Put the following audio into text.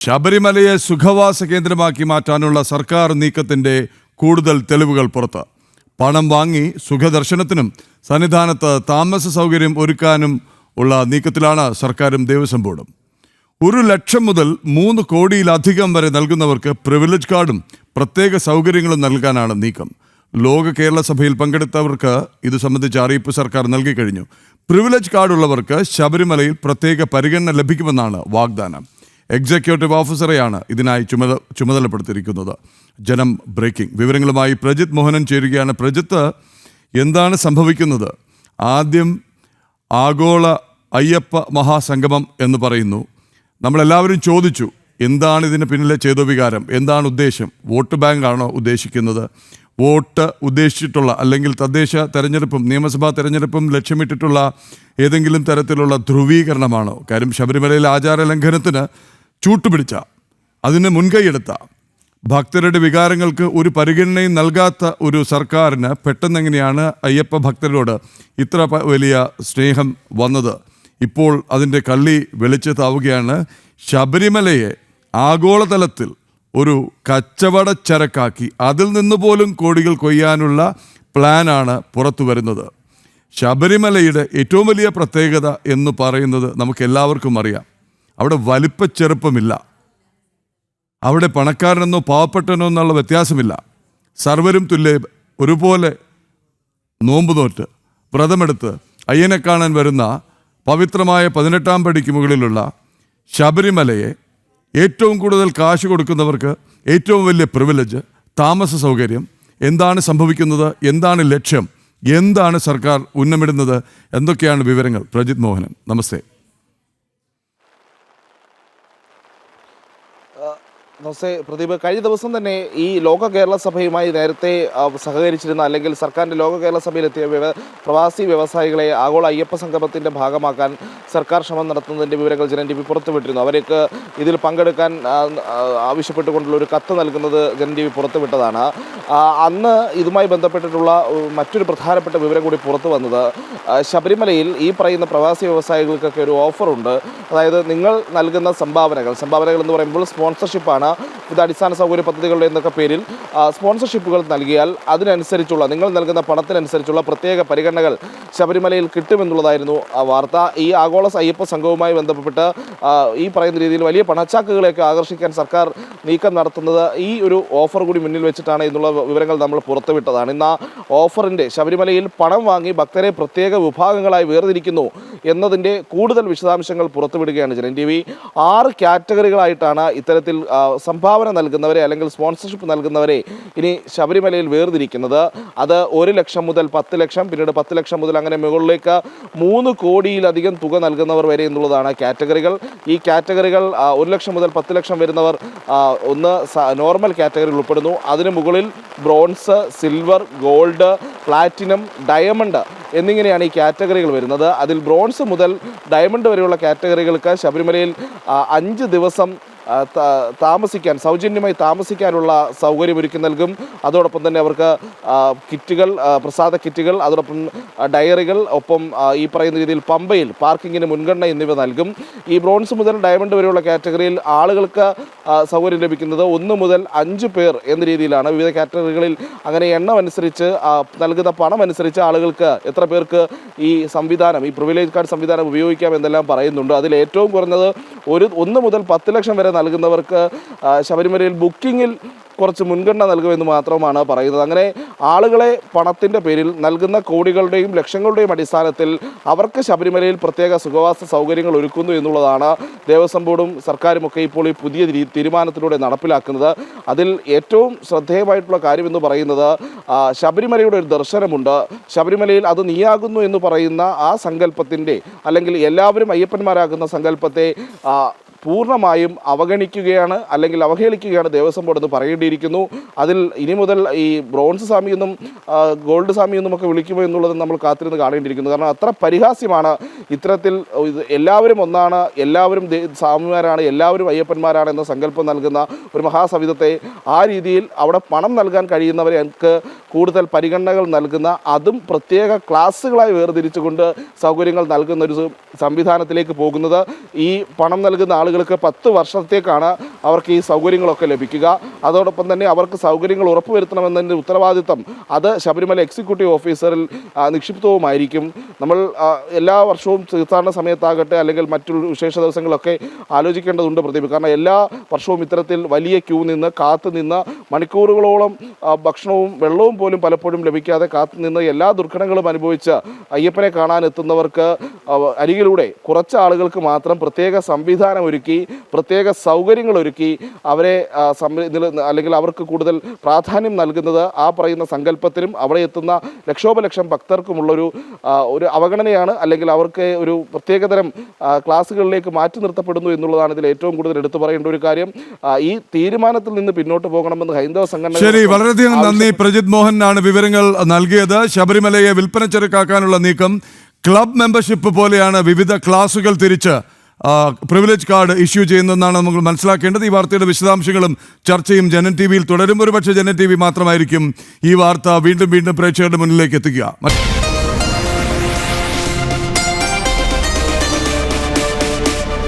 ശബരിമലയെ സുഖവാസ കേന്ദ്രമാക്കി മാറ്റാനുള്ള സർക്കാർ നീക്കത്തിന്റെ കൂടുതൽ തെളിവുകൾ പുറത്ത്. പണം വാങ്ങി സുഖദർശനത്തിനും സന്നിധാനത്ത് താമസ സൗകര്യം ഒരുക്കാനും ഉള്ള നീക്കത്തിലാണ് സർക്കാരും ദേവസ്വം ബോർഡും. 1 ലക്ഷം മുതൽ 3 കോടിയിലധികം വരെ നൽകുന്നവർക്ക് പ്രിവിലേജ് കാർഡും പ്രത്യേക സൗകര്യങ്ങളും നൽകാനാണ് നീക്കം. ലോക കേരള സഭയിൽ പങ്കെടുത്തവർക്ക് ഇത് സംബന്ധിച്ച അറിയിപ്പ് സർക്കാർ നൽകി കഴിഞ്ഞു. പ്രിവിലേജ് കാർഡുള്ളവർക്ക് ശബരിമലയിൽ പ്രത്യേക പരിഗണന ലഭിക്കുമെന്നാണ് വാഗ്ദാനം. എക്സിക്യൂട്ടീവ് ഓഫീസറെയാണ് ഇതിനായി ചുമതലപ്പെടുത്തിയിരിക്കുന്നത്. ജനം ബ്രേക്കിംഗ് വിവരങ്ങളുമായി പ്രജിത്ത് മോഹനൻ ചേരുകയാണ്. പ്രജിത്ത്, എന്താണ് സംഭവിക്കുന്നത്? ആദ്യം ആഗോള അയ്യപ്പ മഹാസംഗമം എന്ന് പറയുന്നു. നമ്മളെല്ലാവരും ചോദിച്ചു, എന്താണ് ഇതിന് പിന്നിലെ ചേതോവികാരം, എന്താണ് ഉദ്ദേശം? വോട്ട് ബാങ്കാണോ ഉദ്ദേശിക്കുന്നത്? വോട്ട് ഉദ്ദേശിച്ചിട്ടുള്ള അല്ലെങ്കിൽ തദ്ദേശ തെരഞ്ഞെടുപ്പും നിയമസഭാ തെരഞ്ഞെടുപ്പും ലക്ഷ്യമിട്ടിട്ടുള്ള ഏതെങ്കിലും തരത്തിലുള്ള ധ്രുവീകരണമാണോ? കാര്യം ശബരിമലയിലെ ആചാര ലംഘനത്തിന് ചൂട്ടുപിടിച്ച, അതിന് മുൻകൈയെടുത്ത, ഭക്തരുടെ വികാരങ്ങൾക്ക് ഒരു പരിഗണനയും നൽകാത്ത ഒരു സർക്കാരിന് പെട്ടെന്നെങ്ങനെയാണ് അയ്യപ്പ ഭക്തരോട് ഇത്ര വലിയ സ്നേഹം വന്നത്? ഇപ്പോൾ അതിൻ്റെ കള്ളി വെളിച്ചത്താവുകയാണ്. ശബരിമലയെ ആഗോളതലത്തിൽ ഒരു കച്ചവടച്ചരക്കാക്കി അതിൽ നിന്ന് പോലും കോടികൾ കൊയ്യാനുള്ള പ്ലാനാണ് പുറത്തു വരുന്നത്. ശബരിമലയുടെ ഏറ്റവും വലിയ പ്രത്യേകത എന്ന് പറയുന്നത് നമുക്കെല്ലാവർക്കും അറിയാം. അവിടെ വലിപ്പച്ചെറുപ്പമില്ല. അവിടെ പണക്കാരനെന്നോ പാവപ്പെട്ടനോ എന്നുള്ള വ്യത്യാസമില്ല. സർവരും തുല്യ ഒരുപോലെ നോമ്പ് നോറ്റ് വ്രതമെടുത്ത് അയ്യനെ കാണാൻ വരുന്ന പവിത്രമായ 18-ാം പടിക്ക് മുകളിലുള്ള ശബരിമലയെ ഏറ്റവും കൂടുതൽ കാശ് കൊടുക്കുന്നവർക്ക് ഏറ്റവും വലിയ പ്രിവിലേജ്, താമസ സൗകര്യം. എന്താണ് സംഭവിക്കുന്നത്? എന്താണ് ലക്ഷ്യം? എന്താണ് സർക്കാർ ഉന്നമിടുന്നത്? എന്തൊക്കെയാണ് വിവരങ്ങൾ? പ്രജിത്ത് മോഹനൻ, നമസ്തേ. നമസ്തേ പ്രദീപ്. കഴിഞ്ഞ ദിവസം തന്നെ ഈ ലോക കേരള സഭയുമായി നേരത്തെ സഹകരിച്ചിരുന്ന അല്ലെങ്കിൽ സർക്കാരിൻ്റെ ലോക കേരള സഭയിലെത്തിയ പ്രവാസി വ്യവസായികളെ ആഗോള അയ്യപ്പ സംഗമത്തിൻ്റെ ഭാഗമാക്കാൻ സർക്കാർ ശ്രമം നടത്തുന്നതിൻ്റെ വിവരങ്ങൾ ജനം ടി വി പുറത്തുവിട്ടിരുന്നു. അവർക്ക് ഇതിൽ പങ്കെടുക്കാൻ ആവശ്യപ്പെട്ടുകൊണ്ടുള്ള ഒരു കത്ത് നൽകുന്നത് ജനം ടി വി പുറത്തുവിട്ടതാണ്. അന്ന് ഇതുമായി ബന്ധപ്പെട്ടിട്ടുള്ള മറ്റൊരു പ്രധാനപ്പെട്ട വിവരം കൂടി പുറത്തു വന്നത്, ശബരിമലയിൽ ഈ പറയുന്ന പ്രവാസി വ്യവസായികൾക്കൊക്കെ ഒരു ഓഫറുണ്ട്. അതായത് നിങ്ങൾ നൽകുന്ന സംഭാവനകൾ എന്ന് പറയുമ്പോൾ സ്പോൺസർഷിപ്പാണ്. ഇത് അടിസ്ഥാന സൗകര്യ പദ്ധതികളുടെ എന്നൊക്കെ പേരിൽ സ്പോൺസർഷിപ്പുകൾ നൽകിയാൽ അതിനനുസരിച്ചുള്ള നിങ്ങൾ നൽകുന്ന പണത്തിനനുസരിച്ചുള്ള പ്രത്യേക പരിഗണനകൾ ശബരിമലയിൽ കിട്ടുമെന്നുള്ളതായിരുന്നു വാർത്ത. ഈ ആഗോള അയ്യപ്പ സംഘവുമായി ബന്ധപ്പെട്ട് ഈ പറയുന്ന രീതിയിൽ വലിയ പണച്ചാക്കുകളെയൊക്കെ ആകർഷിക്കാൻ സർക്കാർ നീക്കം നടത്തുന്നത് ഈ ഒരു ഓഫർ കൂടി മുന്നിൽ വെച്ചിട്ടാണ് എന്നുള്ള വിവരങ്ങൾ നമ്മൾ പുറത്തുവിട്ടതാണ്. ഇന്ന് ആ ഓഫറിൻ്റെ ശബരിമലയിൽ പണം വാങ്ങി ഭക്തരെ പ്രത്യേക വിഭാഗങ്ങളായി വേർതിരിക്കുന്നു എന്നതിൻ്റെ കൂടുതൽ വിശദാംശങ്ങൾ പുറത്തുവിടുകയാണ് ജനം ടി വി. 6 കാറ്റഗറികളായിട്ടാണ് ഇത്തരത്തിൽ സംഭാവന നൽകുന്നവരെ അല്ലെങ്കിൽ സ്പോൺസർഷിപ്പ് നൽകുന്നവരെ ഇനി ശബരിമലയിൽ വേർതിരിക്കുന്നത്. അത് 1 ലക്ഷം മുതൽ 10 ലക്ഷം, പിന്നീട് 10 ലക്ഷം മുതൽ അങ്ങനെ മുകളിലേക്ക് 3 കോടിയിലധികം തുക നൽകുന്നവർ വരെ എന്നുള്ളതാണ് കാറ്റഗറികൾ. ഈ കാറ്റഗറികൾ 1 ലക്ഷം മുതൽ 10 ലക്ഷം വരുന്നവർ ഒന്ന് നോർമൽ കാറ്റഗറിയിൽ ഉൾപ്പെടുന്നു. അതിന് മുകളിൽ bronze, silver, gold, platinum, diamond എന്നിങ്ങനെയാണ് ഈ കാറ്റഗറികൾ വരുന്നത്. അതിൽ ബ്രോൺസ് മുതൽ ഡയമണ്ട് വരെയുള്ള കാറ്റഗറികൾക്ക് ശബരിമലയിൽ 5 ദിവസം താമസിക്കാൻ, സൗജന്യമായി താമസിക്കാനുള്ള സൗകര്യം ഒരുക്കി നൽകും. അതോടൊപ്പം തന്നെ അവർക്ക് കിറ്റുകൾ, പ്രസാദ കിറ്റുകൾ, അതോടൊപ്പം ഡയറികൾ, ഒപ്പം ഈ പറയുന്ന രീതിയിൽ പമ്പയിൽ പാർക്കിങ്ങിന് മുൻഗണന എന്നിവ നൽകും. ഈ ബ്രോൺസ് മുതൽ ഡയമണ്ട് വരെയുള്ള കാറ്റഗറിയിൽ ആളുകൾക്ക് സൗകര്യം ലഭിക്കുന്നത് 1 മുതൽ 5 പേർ എന്ന രീതിയിലാണ്. വിവിധ കാറ്റഗറികളിൽ അങ്ങനെ എണ്ണം അനുസരിച്ച് നൽകുന്ന പണം അനുസരിച്ച് ആളുകൾക്ക് എത്ര പേർക്ക് ഈ സംവിധാനം, ഈ പ്രിവിലേജ് കാർഡ് സംവിധാനം ഉപയോഗിക്കാം എന്നെല്ലാം പറയുന്നുണ്ട്. അതിൽ ഏറ്റവും കുറഞ്ഞത് 1 മുതൽ 10 ലക്ഷം വരെ നൽകുന്നവർക്ക് ശബരിമലയിൽ ബുക്കിങ്ങിൽ കുറച്ച് മുൻഗണന നൽകുമെന്ന് മാത്രമാണ് പറയുന്നത്. അങ്ങനെ ആളുകളെ പണത്തിൻ്റെ പേരിൽ നൽകുന്ന കോടികളുടെയും ലക്ഷങ്ങളുടെയും അടിസ്ഥാനത്തിൽ അവർക്ക് ശബരിമലയിൽ പ്രത്യേക സുഖവാസ സൗകര്യങ്ങൾ ഒരുക്കുന്നു എന്നുള്ളതാണ് ദേവസ്വം ബോർഡും സർക്കാരുമൊക്കെ ഇപ്പോൾ ഈ പുതിയ തീരുമാനത്തിലൂടെ നടപ്പിലാക്കുന്നത്. അതിൽ ഏറ്റവും ശ്രദ്ധേയമായിട്ടുള്ള കാര്യമെന്ന് പറയുന്നത്, ശബരിമലയുടെ ഒരു ദർശനമുണ്ട്. ശബരിമലയിൽ അത് നീയാകുന്നു എന്ന് പറയുന്ന ആ സങ്കല്പത്തിൻ്റെ, അല്ലെങ്കിൽ എല്ലാവരും അയ്യപ്പന്മാരാകുന്ന സങ്കല്പത്തെ പൂർണ്ണമായും അവഗണിക്കുകയാണ് അല്ലെങ്കിൽ അവഹേളിക്കുകയാണ് ദേവസ്വം ബോർഡ് എന്ന് പറയേണ്ടിയിരിക്കുന്നു. അതിൽ ഇനി മുതൽ ഈ ബ്രോൺസ് സ്വാമിയെന്നും ഗോൾഡ് സ്വാമിയെന്നും ഒക്കെ വിളിക്കുമോ എന്നുള്ളത് നമ്മൾ കാത്തിരുന്ന് കാണേണ്ടിയിരിക്കുന്നു. കാരണം അത്ര പരിഹാസ്യമാണ് ഇത്തരത്തിൽ എല്ലാവരും ഒന്നാണ്, എല്ലാവരും സ്വാമിമാരാണ്, എല്ലാവരും അയ്യപ്പന്മാരാണ് എന്ന സങ്കല്പം നൽകുന്ന ഒരു മഹാസവിധത്തെ ആ രീതിയിൽ അവിടെ പണം നൽകാൻ കഴിയുന്നവർക്ക് കൂടുതൽ പരിഗണനകൾ നൽകുന്ന, അതും പ്രത്യേക ക്ലാസ്സുകളായി വേർതിരിച്ചുകൊണ്ട് സൗകര്യങ്ങൾ നൽകുന്ന ഒരു സംവിധാനത്തിലേക്ക് പോകുന്നത് ഈ പണം നൽകുന്ന ആളുകൾ ആളുകൾക്ക് 10 വർഷത്തേക്കാണ് അവർക്ക് ഈ സൗകര്യങ്ങളൊക്കെ ലഭിക്കുക. അതോടൊപ്പം തന്നെ അവർക്ക് സൗകര്യങ്ങൾ ഉറപ്പുവരുത്തണമെന്നതിൻ്റെ ഉത്തരവാദിത്തം അത് ശബരിമല എക്സിക്യൂട്ടീവ് ഓഫീസറിൽ നിക്ഷിപ്തവുമായിരിക്കും. നമ്മൾ എല്ലാ വർഷവും തീർത്ഥാടന സമയത്താകട്ടെ അല്ലെങ്കിൽ മറ്റു വിശേഷ ദിവസങ്ങളൊക്കെ ആലോചിക്കേണ്ടതുണ്ട് പ്രദീപ്. കാരണം എല്ലാ വർഷവും ഇത്തരത്തിൽ വലിയ ക്യൂ നിന്ന് കാത്തുനിന്ന് മണിക്കൂറുകളോളം ഭക്ഷണവും വെള്ളവും പോലും പലപ്പോഴും ലഭിക്കാതെ കാത്തുനിന്ന് എല്ലാ ദുർഘടങ്ങളും അനുഭവിച്ച് അയ്യപ്പനെ കാണാൻ എത്തുന്നവർക്ക് അരികിലൂടെ കുറച്ച് ആളുകൾക്ക് മാത്രം പ്രത്യേക സംവിധാനം ഒരുക്കി പ്രത്യേക സൗകര്യങ്ങൾ ഒരുക്കി അവരെ അല്ലെങ്കിൽ അവർക്ക് കൂടുതൽ പ്രാധാന്യം നൽകുന്നത് ആ പറയുന്ന സങ്കല്പത്തിനും അവിടെ എത്തുന്ന ലക്ഷോപലക്ഷം ഭക്തർക്കുമുള്ളൊരു അവഗണനയാണ്. അല്ലെങ്കിൽ അവർക്ക് ഒരു പ്രത്യേകതരം ക്ലാസ്സുകളിലേക്ക് മാറ്റി നിർത്തപ്പെടുന്നു എന്നുള്ളതാണ് ഇതിൽ ഏറ്റവും കൂടുതൽ എടുത്തു പറയേണ്ട ഒരു കാര്യം. ഈ തീരുമാനത്തിൽ നിന്ന് പിന്നോട്ട് പോകണമെന്ന് ഹൈന്ദവ സംഘടന. ശരി, വളരെയധികം നന്ദി. പ്രജിത് മോഹൻ ആണ് വിവരങ്ങൾ നൽകിയത്. ശബരിമലയെ വിൽപ്പന ചെറുക്കാക്കാനുള്ള നീക്കം ക്ലബ് മെമ്പർഷിപ്പ് പോലെയാണ് വിവിധ ക്ലാസുകൾ തിരിച്ച് പ്രിവിലേജ് കാർഡ് ഇഷ്യൂ ചെയ്യുന്നതെന്നാണ് നമുക്ക് മനസ്സിലാക്കേണ്ടത്. ഈ വാർത്തയുടെ വിശദാംശങ്ങളും ചർച്ചയും ജനൻ ടി വിയിൽ തുടരും. ഒരുപക്ഷെ ജനൻ ടി വി മാത്രമായിരിക്കും ഈ വാർത്ത വീണ്ടും പ്രേക്ഷകരുടെ മുന്നിലേക്ക് എത്തിക്കുക.